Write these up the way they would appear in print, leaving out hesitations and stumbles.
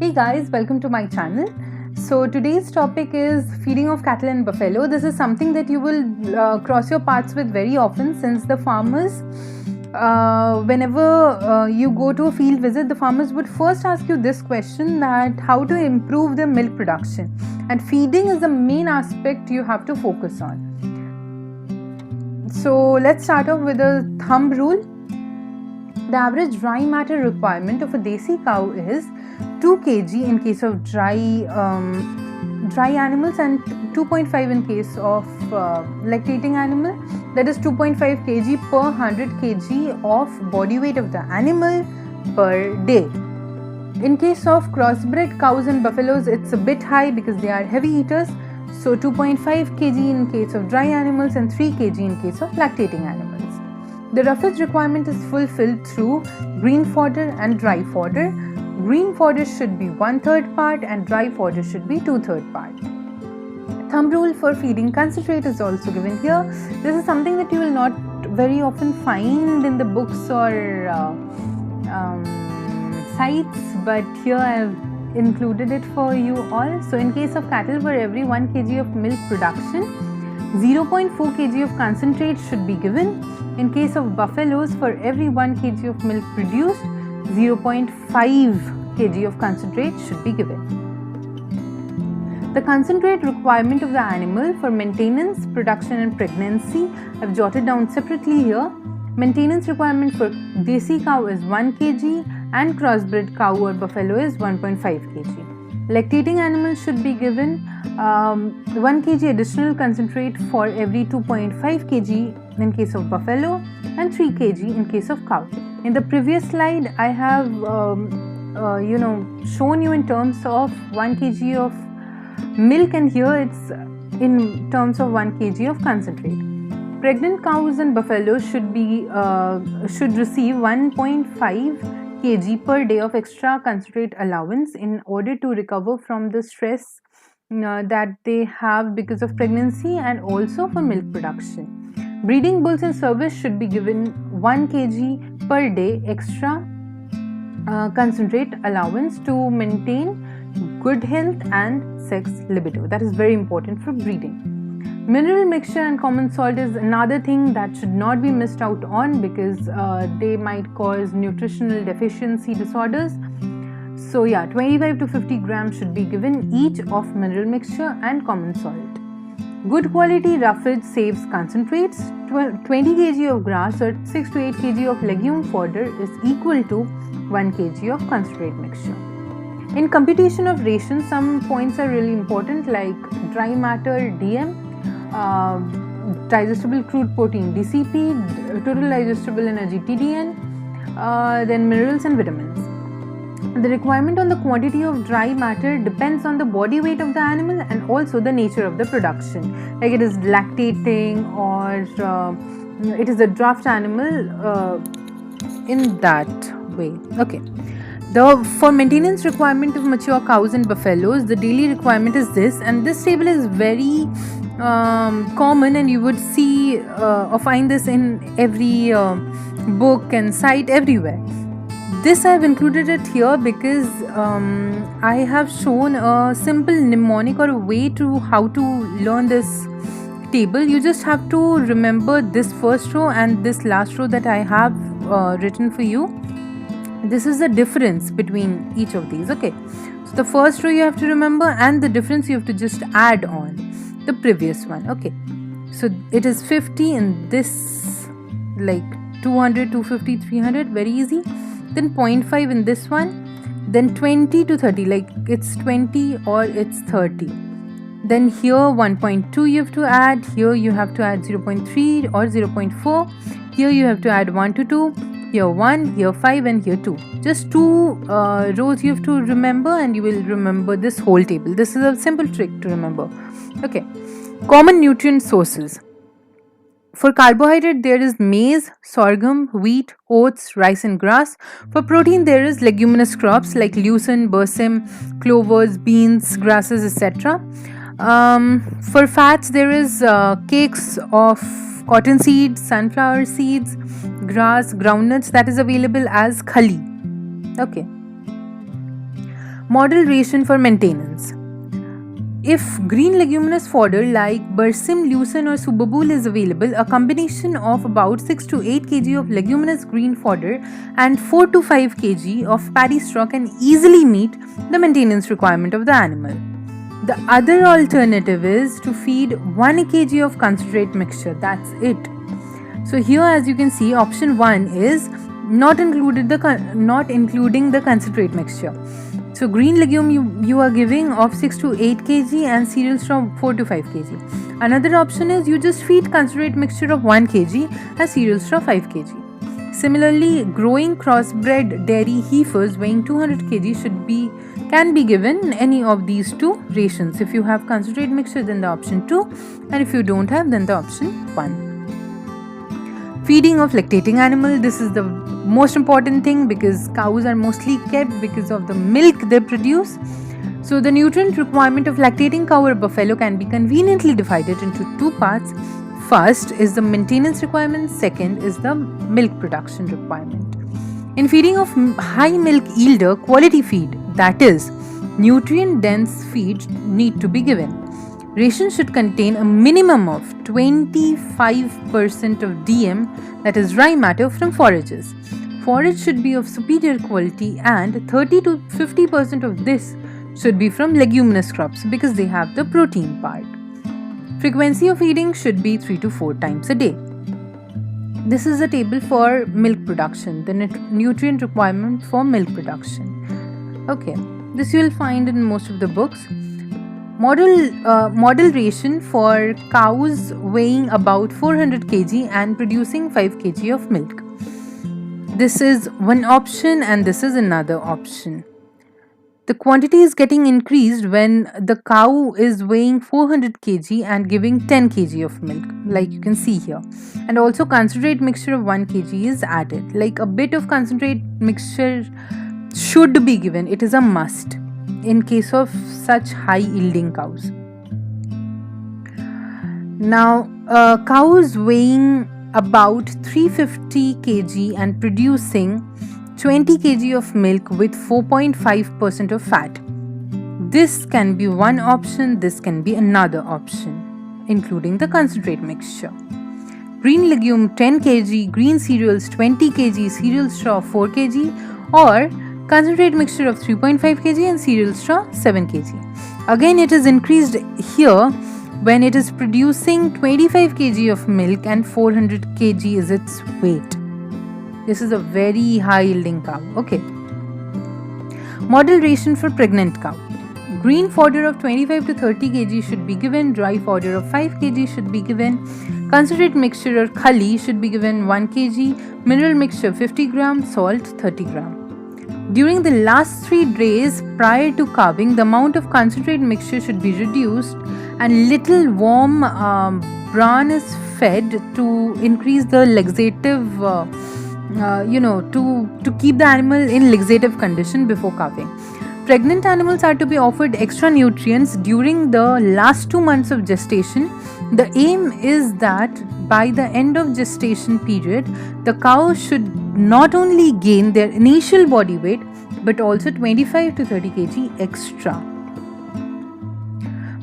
Hey guys, welcome to my channel. So today's topic is feeding of cattle and buffalo. This is something that you will cross your paths with very often, since the farmers, whenever you go to a field visit, the farmers would first ask you this question, that how to improve their milk production, and feeding is the main aspect you have to focus on. So let's start off with a thumb rule. The average dry matter requirement of a desi cow is 2 kg in case of dry animals and 2.5 in case of lactating animal. That is 2.5 kg per 100 kg of body weight of the animal per day. In case of crossbred cows and buffaloes, it's a bit high because they are heavy eaters. So 2.5 kg in case of dry animals and 3 kg in case of lactating animals. The roughage requirement is fulfilled through green fodder and dry fodder. Green fodder should be 1/3 part and dry fodder should be 2/3 part. Thumb rule for feeding concentrate is also given here. This is something that you will not very often find in the books or sites, but here I have included it for you all. So in case of cattle, for every 1 kg of milk production, 0.4 kg of concentrate should be given. In case of buffaloes, for every 1 kg of milk produced, 0.5 kg of concentrate should be given. The concentrate requirement of the animal for maintenance, production and pregnancy I have jotted down separately here. Maintenance requirement for desi cow is 1 kg and crossbred cow or buffalo is 1.5 kg. Lactating animals should be given 1 kg additional concentrate for every 2.5 kg in case of buffalo and 3 kg in case of cow. In the previous slide, I have shown you in terms of 1 kg of milk, and here it's in terms of 1 kg of concentrate. Pregnant cows and buffaloes should receive 1.5 kg per day of extra concentrate allowance in order to recover from the stress that they have because of pregnancy and also for milk production. Breeding bulls in service should be given 1 kg per day extra concentrate allowance to maintain good health and sex libido. That is very important for breeding. Mineral mixture and common salt is another thing that should not be missed out on, because they might cause nutritional deficiency disorders. So 25 to 50 grams should be given each of mineral mixture and common salt. Good quality roughage saves concentrates. 20 kg of grass or 6 to 8 kg of legume fodder is equal to 1 kg of concentrate mixture. In computation of ration, some points are really important, like dry matter DM, digestible crude protein DCP, total digestible energy TDN, then minerals and vitamins. The requirement on the quantity of dry matter depends on the body weight of the animal and also the nature of the production, like it is lactating or it is a draft animal in that way. Okay. For maintenance requirement of mature cows and buffaloes, the daily requirement is this, and this table is very common, and you would see or find this in every book and site everywhere. This I have included it here because I have shown a simple mnemonic or a way to how to learn this table. You just have to remember this first row and this last row that I have written for you. This is the difference between each of these. Okay, so the first row you have to remember, and the difference you have to just add on the previous one. Okay, so it is 50 in this, like 200, 250, 300, very easy. Then 0.5 in this one, then 20 to 30, like it's 20 or it's 30. Then here 1.2 you have to add, here you have to add 0.3 or 0.4, here you have to add 1 to 2, here 1, here 5 and here 2. Just 2 rows you have to remember, and you will remember this whole table. This is a simple trick to remember. Okay, common nutrient sources. For carbohydrate, there is maize, sorghum, wheat, oats, rice and grass. For protein, there is leguminous crops like lucerne, berseem, clovers, beans, grasses, etc. For fats, there is cakes of cotton seeds, sunflower seeds, grass, groundnuts that is available as khali. Okay. Model ration for maintenance. If green leguminous fodder like bersim, lucerne or subabul is available, a combination of about 6 to 8 kg of leguminous green fodder and 4 to 5 kg of paddy straw can easily meet the maintenance requirement of the animal. The other alternative is to feed 1 kg of concentrate mixture. That's it. So here, as you can see, option 1 is not including the concentrate mixture. So green legume you are giving of 6 to 8 kg and cereal straw 4 to 5 kg. Another option is you just feed concentrate mixture of 1 kg and cereal straw 5 kg. Similarly, growing crossbred dairy heifers weighing 200 kg can be given any of these two rations. If you have concentrate mixture, then the option 2, and if you don't have, then the option 1. Feeding of lactating animal. This is the most important thing because cows are mostly kept because of the milk they produce. So the nutrient requirement of lactating cow or buffalo can be conveniently divided into two parts. First is the maintenance requirement, second is the milk production requirement. In feeding of high milk yielder, quality feed, that is, nutrient dense feed, need to be given. Ration should contain a minimum of 25% of DM, that is dry matter, from forages. Forage should be of superior quality and 30 to 50% of this should be from leguminous crops because they have the protein part. Frequency of feeding should be 3 to 4 times a day. This is a table for milk production, the nutrient requirement for milk production. Okay, this you will find in most of the books. Model ration for cows weighing about 400 kg and producing 5 kg of milk. This is one option and this is another option. The quantity is getting increased when the cow is weighing 400 kg and giving 10 kg of milk, like you can see here. And also concentrate mixture of 1 kg is added. Like a bit of concentrate mixture should be given. It is a must in case of such high yielding cows. Now, cows weighing about 350 kg and producing 20 kg of milk with 4.5% of fat. This can be one option, this can be another option, including the concentrate mixture. Green legume 10 kg, green cereals 20 kg, cereal straw 4 kg, or concentrate mixture of 3.5 kg and cereal straw 7 kg. Again, it is increased here when it is producing 25 kg of milk and 400 kg is its weight. This is a very high yielding cow. Okay. Model ration for pregnant cow. Green fodder of 25 to 30 kg should be given. Dry fodder of 5 kg should be given. Concentrate mixture or khali should be given 1 kg. Mineral mixture 50 gram. Salt 30 gram. During the last 3 days prior to calving, the amount of concentrate mixture should be reduced and little warm bran is fed to increase the laxative, to keep the animal in laxative condition before calving. Pregnant animals are to be offered extra nutrients during the last 2 months of gestation. The aim is that by the end of gestation period, the cow should not only gain their initial body weight but also 25 to 30 kg extra.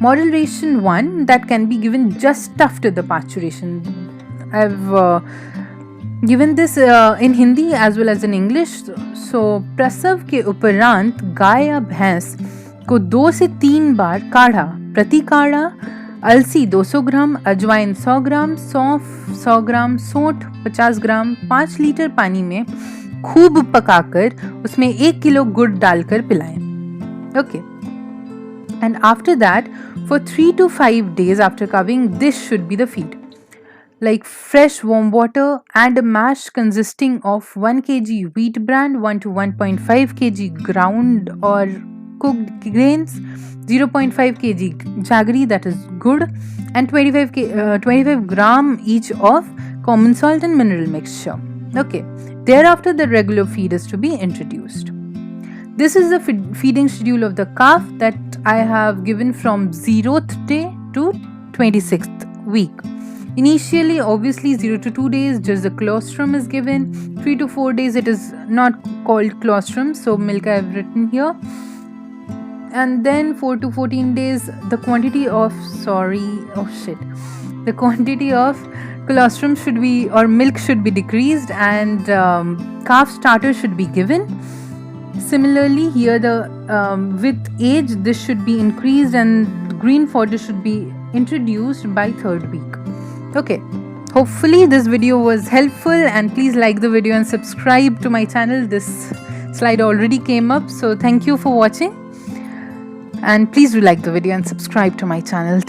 Model ration 1 that can be given just after the parturition. I've given this in Hindi as well as in English. So प्रसव के उपरांत गाय या भैंस को 2 से 3 बार काढ़ा, प्रति काढ़ा अलसी 200 ग्राम, अजवाइन 100 ग्राम, सौंफ 100 ग्राम, सोंठ 50 ग्राम 5 लीटर पानी में खूब पकाकर उसमें 1 किलो गुड़ डालकर पिलाएं. Okay. And after that, for 3 to 5 days after calving, this should be the feed. Like fresh warm water and a mash consisting of 1 kg wheat bran, 1 to 1.5 kg ground or cooked grains, 0.5 kg jaggery, that is good, and 25 gram each of common salt and mineral mixture. Okay. Thereafter, the regular feed is to be introduced. This is the feeding schedule of the calf that I have given from 0th day to 26th week. Initially, obviously 0 to 2 days, just the colostrum is given. 3 to 4 days, it is not called colostrum, so milk I have written here. and then 4 to 14 days the quantity of colostrum should be, or milk should be decreased, and calf starter should be given. Similarly here, with age this should be increased and green fodder should be introduced by 3rd week. Okay, hopefully this video was helpful, and please like the video and subscribe to my channel. This slide already came up, so thank you for watching, and please do like the video and subscribe to my channel.